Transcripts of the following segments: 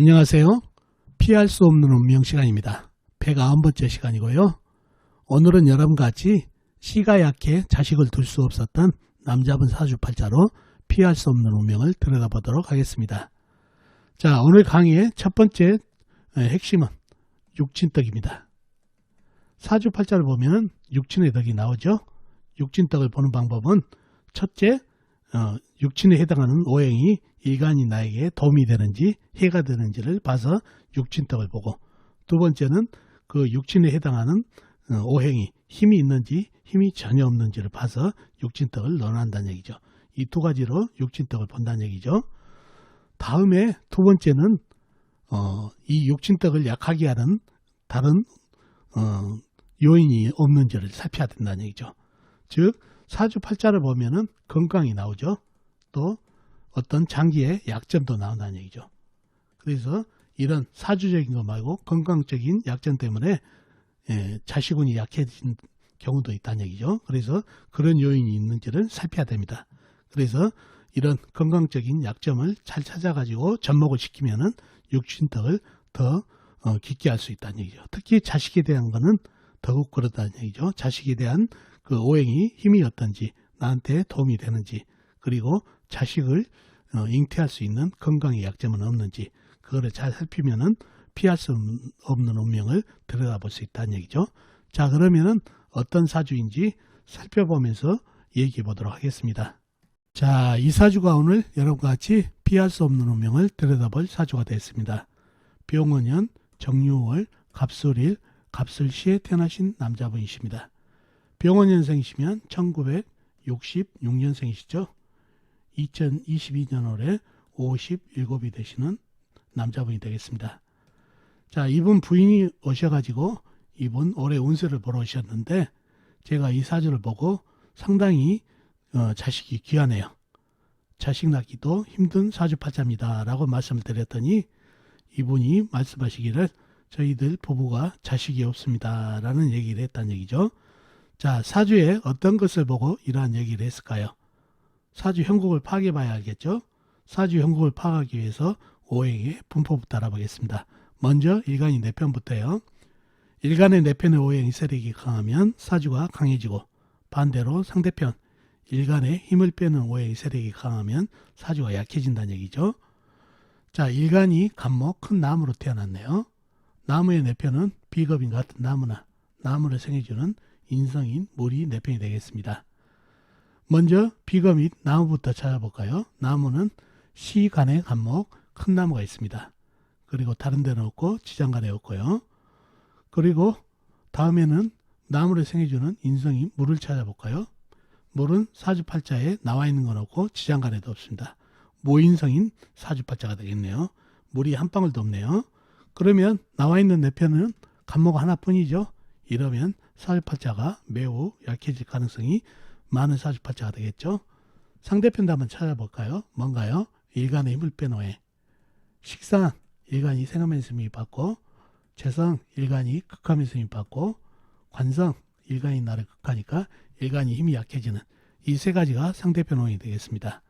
안녕하세요. 피할 수 없는 운명 시간입니다. 109번째 시간이고요. 오늘은 여러분과 같이 씨가 약해 자식을 둘 수 없었던 남자분 사주팔자로 피할 수 없는 운명을 들여다보도록 하겠습니다. 자, 오늘 강의의 첫 번째 핵심은 육친떡입니다. 사주팔자를 보면 육친의 덕이 나오죠. 육친떡을 보는 방법은 첫째, 육친에 해당하는 오행이 일간이 나에게 도움이 되는지 해가 되는지를 봐서 육친떡을 보고, 두 번째는 그 육친에 해당하는 오행이 힘이 있는지 힘이 전혀 없는지를 봐서 육친떡을 논한다는 얘기죠. 이 두 가지로 육친떡을 본다는 얘기죠. 다음에 두 번째는 이 육친떡을 약하게 하는 다른 요인이 없는지를 살펴야 된다는 얘기죠. 즉 사주팔자를 보면은 건강이 나오죠. 또 어떤 장기의 약점도 나온다는 얘기죠. 그래서 이런 사주적인 거 말고 건강적인 약점 때문에 자식운이 약해진 경우도 있다는 얘기죠. 그래서 그런 요인이 있는지를 살펴야 됩니다. 그래서 이런 건강적인 약점을 잘 찾아가지고 접목을 시키면은 육친떡을 더 깊게 할 수 있다는 얘기죠. 특히 자식에 대한 거는 더욱 그렇다는 얘기죠. 자식에 대한 그 오행이 힘이 어떤지, 나한테 도움이 되는지, 그리고 자식을 잉태할 수 있는 건강의 약점은 없는지, 그거를 잘 살피면은 피할 수 없는 운명을 들여다볼 수 있다는 얘기죠. 자, 그러면은 어떤 사주인지 살펴보면서 얘기해 보도록 하겠습니다. 자, 이 사주가 오늘 여러분과 같이 피할 수 없는 운명을 들여다볼 사주가 되었습니다. 병원년 정유월 갑술일 갑술시에 태어나신 남자분이십니다. 병원년생이시면 1966년생이시죠. 2022년 올해 57이 되시는 남자분이 되겠습니다. 자, 이분 부인이 오셔가지고 이분 올해 운세를 보러 오셨는데, 제가 이 사주를 보고 상당히 자식이 귀하네요. 자식 낳기도 힘든 사주팔자입니다 라고 말씀을 드렸더니, 이분이 말씀하시기를 저희들 부부가 자식이 없습니다 라는 얘기를 했다는 얘기죠. 자, 사주에 어떤 것을 보고 이러한 얘기를 했을까요? 사주 형국을 파악해 봐야 알겠죠. 사주 형국을 파악하기 위해서 오행의 분포부터 알아보겠습니다. 먼저 일간이 내편부터요. 일간의 내편의 오행이 세력이 강하면 사주가 강해지고, 반대로 상대편 일간의 힘을 빼는 오행이 세력이 강하면 사주가 약해진다는 얘기죠. 자, 일간이 간목 큰 나무로 태어났네요. 나무의 내편은 비겁인 같은 나무나 나무를 생해주는 인성인 물이 내편이 되겠습니다. 먼저 비거 및 나무부터 찾아볼까요? 나무는 시간의 간목 큰 나무가 있습니다. 그리고 다른 데는 없고 지장간에 없고요. 그리고 다음에는 나무를 생해주는 인성인 물을 찾아볼까요? 물은 사주팔자에 나와 있는 건 없고 지장간에도 없습니다. 모인성인 사주팔자가 되겠네요. 물이 한 방울도 없네요. 그러면 나와 있는 내편은 간목 하나뿐이죠. 이러면 사주팔자가 매우 약해질 가능성이 많은 사주팔자가 되겠죠. 상대편도 한번 찾아볼까요? 뭔가요? 일간의 힘을 뺀 오행. 식상 일간이 생하면서 힘이 받고, 재성 일간이 극하면서 힘이 받고, 관성 일간이 나를 극하니까 일간이 힘이 약해지는 이 세 가지가 상대편 오행이 되겠습니다.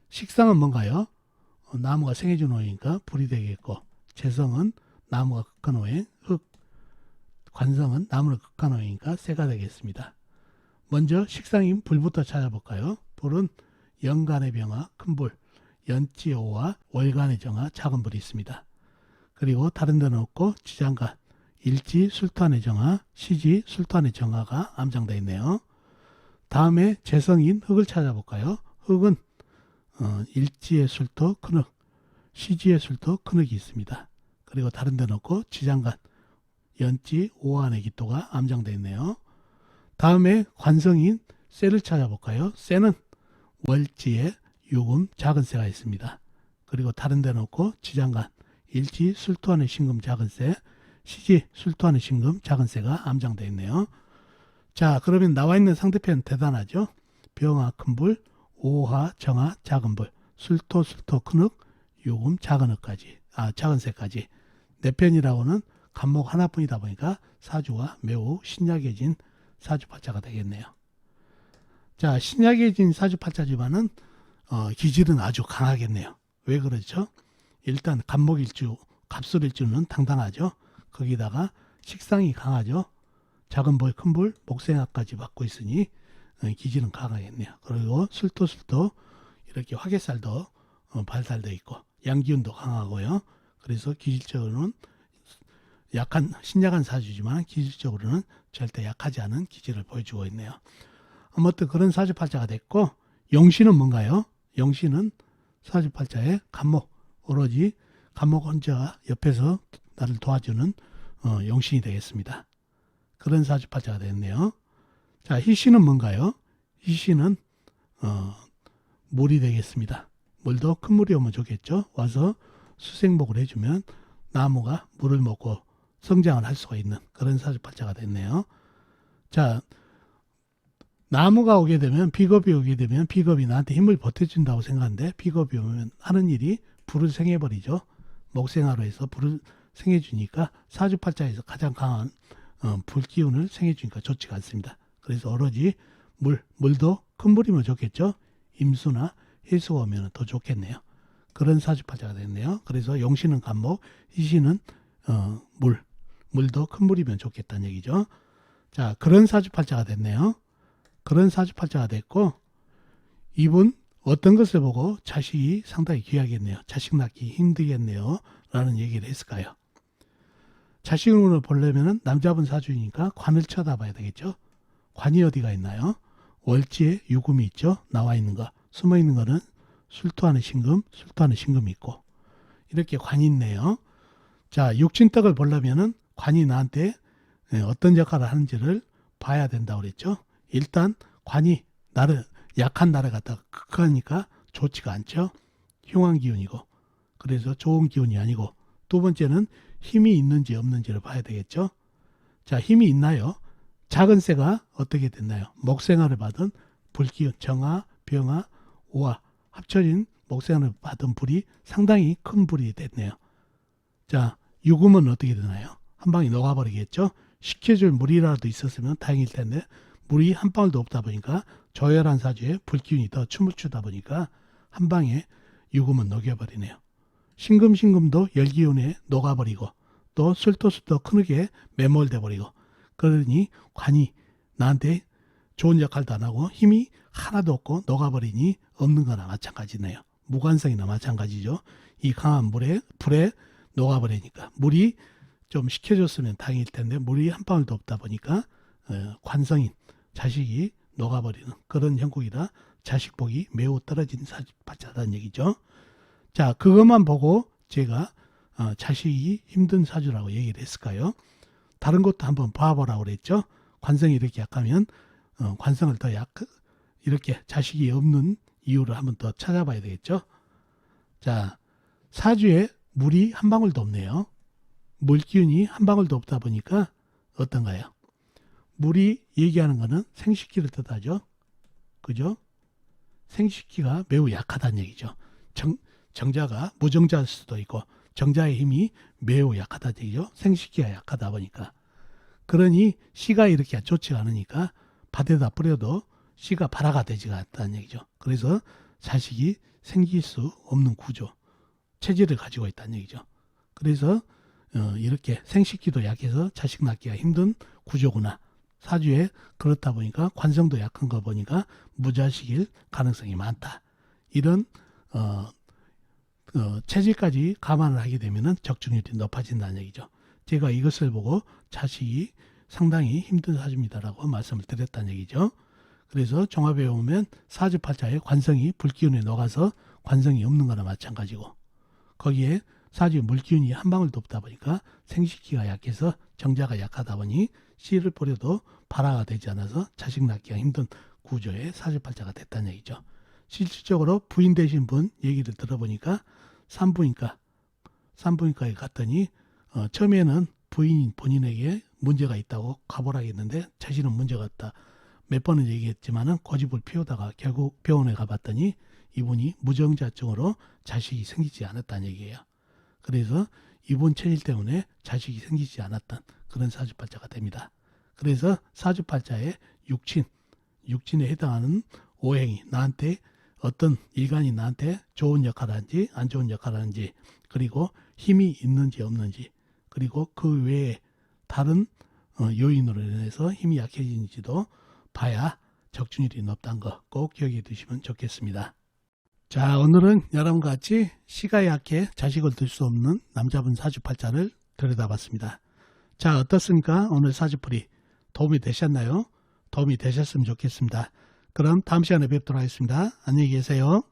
식상은 뭔가요? 나무가 생해준 오행이니까 불이 되겠고, 재성은 나무가 극한 오행, 흙, 관성은 나무를 극한 오행이니까 새가 되겠습니다. 먼저 식상인 불부터 찾아볼까요? 불은 연간의 병화, 큰 불, 연지오와 월간의 정화, 작은 불이 있습니다. 그리고 다른 데는 없고 지장간, 일지, 술토안의 정화, 시지, 술토안의 정화가 암장되어 있네요. 다음에 재성인 흙을 찾아볼까요? 흙은 일지의 술토, 큰흙, 시지의 술토, 큰흙이 있습니다. 그리고 다른 데는 없고 지장간, 연지, 오한의 기토가 암장되어 있네요. 다음에 관성인 쇠를 찾아볼까요? 쇠는 월지에 유금, 작은 쇠가 있습니다. 그리고 다른 데는 없고 지장간, 일지, 술토안의 신금, 작은 쇠, 시지, 술토안의 신금, 작은 쇠가 암장되어 있네요. 자, 그러면 나와 있는 상대편 대단하죠. 병화, 큰 불, 오화, 정화, 작은 불, 술토, 큰 흙, 유금, 작은 쇠까지. 내편이라고는 간목 하나뿐이다 보니까 사주가 매우 신약해진 사주팔자가 되겠네요. 자, 신약해진 사주팔자지만은 기질은 아주 강하겠네요. 왜 그렇죠? 일단 간목일주 갑술일주는 당당하죠. 거기다가 식상이 강하죠. 작은 불, 큰 불, 목생화까지 받고 있으니 기질은 강하겠네요. 그리고 술토 이렇게 화개살도 발달되어 있고 양기운도 강하고요. 그래서 기질적으로는 신약한 사주지만 기질적으로는 절대 약하지 않은 기질을 보여주고 있네요. 아무튼 그런 사주팔자가 됐고, 용신은 뭔가요? 용신은 사주팔자의 간목, 오로지 간목 혼자 옆에서 나를 도와주는 용신이 되겠습니다. 그런 사주팔자가 됐네요. 자, 희신은 뭔가요? 희신은 물이 되겠습니다. 물도 큰 물이 오면 좋겠죠. 와서 수생복을 해주면 나무가 물을 먹고 성장을 할 수가 있는 그런 사주팔자가 됐네요. 자, 나무가 오게 되면, 비겁이 오게 되면 비겁이 나한테 힘을 보태준다고 생각하는데, 비겁이 오면 하는 일이 불을 생해버리죠. 목생화로 해서 불을 생해주니까 사주팔자에서 가장 강한 불기운을 생해주니까 좋지가 않습니다. 그래서 오로지 물도 큰 물이면 좋겠죠. 임수나 해수가 오면 더 좋겠네요. 그런 사주팔자가 됐네요. 그래서 용신은 간목, 희신은 물도 큰 물이면 좋겠다는 얘기죠. 자, 그런 사주팔자가 됐네요. 그런 사주팔자가 됐고, 이분 어떤 것을 보고 자식이 상당히 귀하겠네요. 자식 낳기 힘들겠네요. 라는 얘기를 했을까요? 자식으로 보려면 남자분 사주니까 관을 쳐다봐야 되겠죠. 관이 어디가 있나요? 월지에 유금이 있죠. 나와 있는 거. 숨어 있는 거는 술토하는 신금이 있고, 이렇게 관이 있네요. 자, 육친떡을 보려면은 관이 나한테 어떤 역할을 하는지를 봐야 된다고 그랬죠. 일단 관이 약한 나를 갖다가 극하니까 좋지가 않죠. 흉한 기운이고, 그래서 좋은 기운이 아니고, 두 번째는 힘이 있는지 없는지를 봐야 되겠죠. 자, 힘이 있나요? 작은 새가 어떻게 됐나요? 목생화를 받은 불기운, 정화, 병화, 오화 합쳐진 목생화를 받은 불이 상당히 큰 불이 됐네요. 자, 유금은 어떻게 되나요? 한 방에 녹아버리겠죠. 식혀줄 물이라도 있었으면 다행일 텐데, 물이 한 방울도 없다 보니까 조열한 사주에 불기운이 더 춤을 추다 보니까 한 방에 유금은 녹여버리네요. 신금도 열기운에 녹아버리고, 또 술도 크게 매몰돼 버리고, 그러니 관이 나한테 좋은 역할도 안 하고 힘이 하나도 없고 녹아버리니 없는 거나 마찬가지네요. 무관성이나 마찬가지죠. 이 강한 불에 녹아버리니까, 물이 좀 식혀줬으면 다행일 텐데 물이 한 방울도 없다 보니까 관성인 자식이 녹아버리는 그런 형국이라 자식복이 매우 떨어진 사주팔자다는 얘기죠. 자, 그것만 보고 제가 자식이 힘든 사주라고 얘기를 했을까요? 다른 것도 한번 봐보라고 그랬죠. 관성이 이렇게 약하면 관성을 더 이렇게 자식이 없는 이유를 한번 더 찾아봐야 되겠죠. 자, 사주에 물이 한 방울도 없네요. 물기운이 한 방울도 없다 보니까 어떤가요? 물이 얘기하는 거는 생식기를 뜻하죠. 그죠? 생식기가 매우 약하다는 얘기죠. 정자가 무정자일 수도 있고 정자의 힘이 매우 약하다는 얘기죠. 생식기가 약하다 보니까. 그러니 씨가 이렇게 좋지가 않으니까 밭에다 뿌려도 씨가 발화가 되지가 않다는 얘기죠. 그래서 자식이 생길 수 없는 구조, 체질을 가지고 있다는 얘기죠. 그래서 이렇게 생식기도 약해서 자식 낳기가 힘든 구조구나. 사주에 그렇다 보니까 관성도 약한 거 보니까 무자식일 가능성이 많다. 이런 체질까지 감안을 하게 되면 적중률이 높아진다는 얘기죠. 제가 이것을 보고 자식이 상당히 힘든 사주입니다라고 말씀을 드렸다는 얘기죠. 그래서 종합해 보면 사주팔자의 관성이 불기운에 녹아서 관성이 없는 거나 마찬가지고, 거기에 사주에 물기운이 한 방울도 없다 보니까 생식기가 약해서 정자가 약하다 보니 씨를 뿌려도 발화가 되지 않아서 자식 낳기가 힘든 구조의 사주팔자가 됐다는 얘기죠. 실질적으로 부인 되신 분 얘기를 들어보니까 산부인과에 갔더니 처음에는 부인인 본인에게 문제가 있다고 가보라겠는데 자신은 문제가 없다. 몇 번은 얘기했지만은 고집을 피우다가 결국 병원에 가봤더니 이분이 무정자증으로 자식이 생기지 않았다는 얘기예요. 그래서 이분 체질 때문에 자식이 생기지 않았던 그런 사주팔자가 됩니다. 그래서 사주팔자의 육친에 해당하는 오행이 나한테 어떤 일간이 나한테 좋은 역할을 하는지 안 좋은 역할을 하는지, 그리고 힘이 있는지 없는지, 그리고 그 외에 다른 요인으로 인해서 힘이 약해지는지도 봐야 적중률이 높다는 거 꼭 기억해 두시면 좋겠습니다. 자, 오늘은 여러분과 같이 시가 약해 자식을 둘 수 없는 남자분 사주팔자를 들여다봤습니다. 자, 어떻습니까? 오늘 사주풀이 도움이 되셨나요? 도움이 되셨으면 좋겠습니다. 그럼 다음 시간에 뵙도록 하겠습니다. 안녕히 계세요.